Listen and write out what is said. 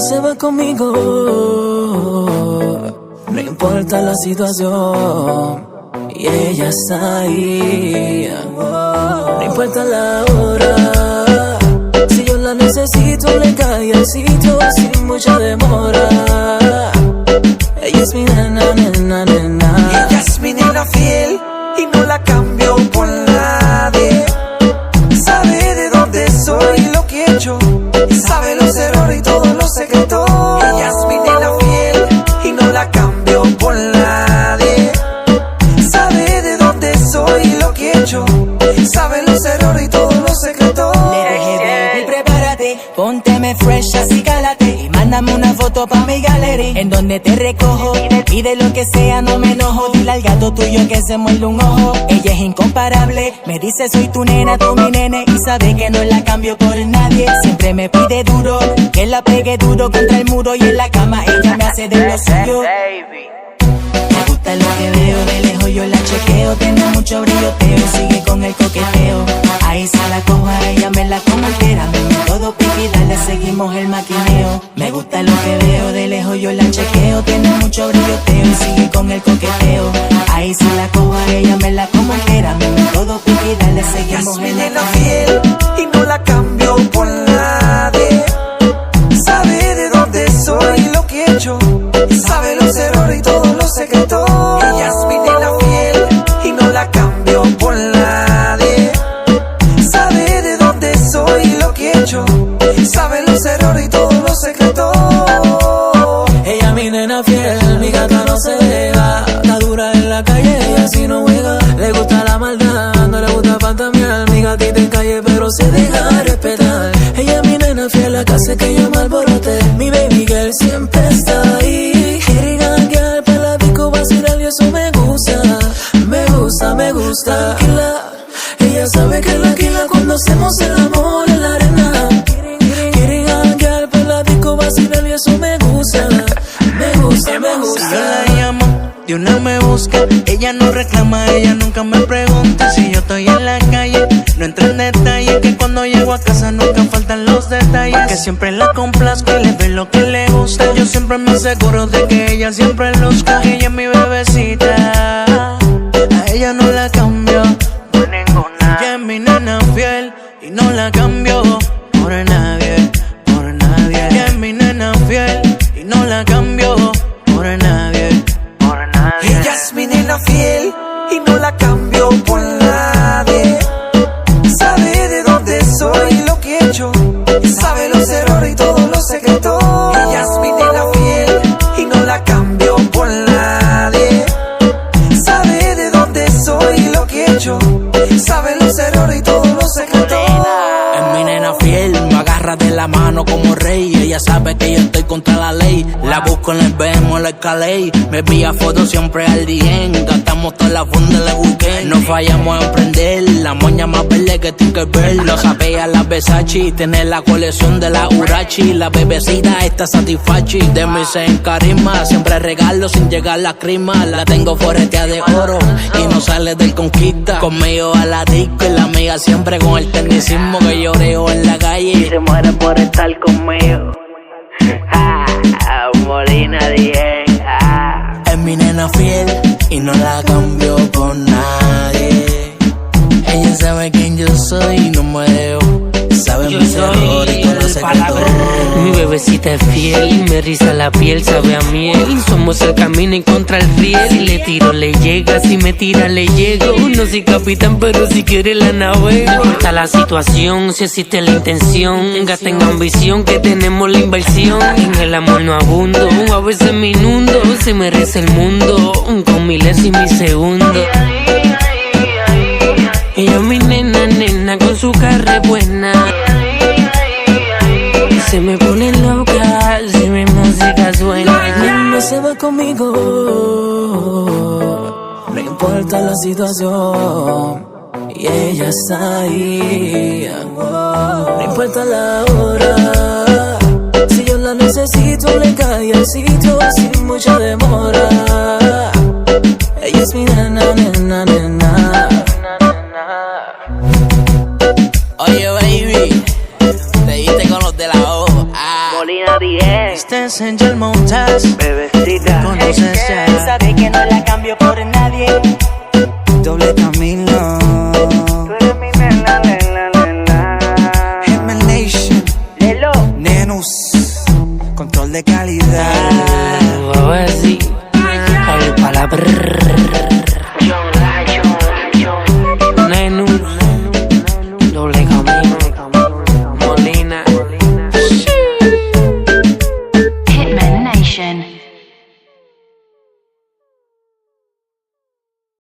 se va conmigo. No importa la situación, y ella está ahí. No importa la hora, si yo la necesito le cae al sitio sin mucha demora. Ella es mi nena, nena, nena. Ella es mi nena fiel y no la cambio por nadie. Sabe de dónde soy y lo que he hecho, sabe los errores y todos los secretos. Ella es mi nena fiel y no la cambio por nadie. Sabe de dónde soy y lo que he hecho, sabe los errores y todos los secretos. Baby, prepárate, pónteme fresh, así cálate y mándame una foto pa' mi gallery, en donde te recojo. Pide lo que sea, no me enojo. Dile al gato tuyo que se muerde un ojo. Ella es incomparable, me dice soy tu nena, tú mi nene, y sabe que no la cambio por nadie. Siempre me pide duro, que la pegue duro contra el muro, y en la cama ella me hace de lo suyo. Me gusta lo que veo, de lejos yo la chequeo. Tiene mucho brilloteo, sigue con el coqueteo. Ahí se la cojo a ella, me la como entera. Todo piqui, dale, seguimos el maquineo. Me gusta lo que veo, de lejos yo la chequeo. Tiene mucho brilloteo, sigue con el coqueteo. Ahí se la cojo a ella, me la como entera. Todo piqui, dale, seguimos el nena maquineo. fiel y no la cambio por nadie. Sabe de dónde soy y lo que he hecho, sabe los errores y todos los secretos. Ella es mi nena fiel y no la cambio por nadie. Sabe de dónde soy y lo que he hecho, sabe los errores y todos los secretos. Ella es mi nena fiel, mi gata no se deja. Está dura en la calle y así no juega. Le gusta la maldad, no le gusta fantamear. Mi gatita en calle pero se deja respetar. Ella es mi nena fiel, la que hace que yo me alborote. Mi baby girl siempre está ahí. Quiere ganguear, peladico, vacilar y eso me gusta. Me gusta, me gusta. Tranquila, ella sabe que la quila cuando hacemos el amor en la arena. Quiere ganguear, peladico, vacilar y eso me gusta. Me gusta, me gusta. Si yo la llamo, de una me busca. Ella no reclama, ella nunca me pregunta. Si yo estoy en la calle, no entra en detalle. Que cuando llego a casa nunca faltan los detalles. Que siempre la complazco y le doy lo que le gusta. Yo siempre me aseguro de que ella siempre luzca. Ella es mi bebecita, a ella no la cambio por ninguna. Ella es mi nena fiel y no la cambio por nadie, por nadie. Ella es mi nena fiel y no la cambio por nadie, por nadie. Ella es mi nena fiel y no la cambio por nadie. Sabe de dónde soy y lo que he hecho, sabe los errores y todos los secretos. Ella es mi nena fiel y no la cambio por nadie. Sabe de dónde soy y lo que he hecho, sabe los errores y todos los secretos. Es mi nena fiel, me agarra de la mano como rey. Ella sabe que yo estoy contra la ley. La busco en el BM, la escalé. Me envía fotos siempre al DM. Gastamos toda la funda en el weekend. No fallamos en prender la moña más verde que Tinkerbell. Lo sapea la Versace, tiene la colección de la Urachi. La bebecita está satisfachi. De mi en carisma, siempre regalo sin llegar la crima. La tengo forretea de oro y no sale del conquista. Conmigo a la disco y la amiga siempre con el tecnicismo que lloreo en la calle. Y se muere por estar conmigo. Molina 10. Es mi nena fiel y no la cambio por nadie. Ella sabe quién yo soy y no me dejo. Sabe mis errores y todo lo secreto. Mi bebecita es fiel, me riza la piel, sabe a miel. Somos el camino en contra el riel. Si le tiro le llega, si me tira le llego. No soy capitán pero si quiere la navego. No importa la situación, si existe la intención. Gasten ambición que tenemos la inversión. En el amor no abundo, a veces me inundo. Se merece el mundo, con miles y mis segundos. Ella es mi nena, nena, con su cara buena. Se me pone loca si mi música suena. No se va conmigo, no importa la situación, y ella está ahí. No importa la hora, si yo la necesito le cae al sitio sin mucha demora. Ella es mi nena, nena, nena. Oye baby, te diste con los de la O. Molina 10. Este es Angel Montas, bebecita, conoces ya. Sabe que no la cambio por nadie. Doble Camilo, tú eres mi nena, nena, nena. Hitman Nation, Lelo. Nenus, control de calidad. Así, al palabra.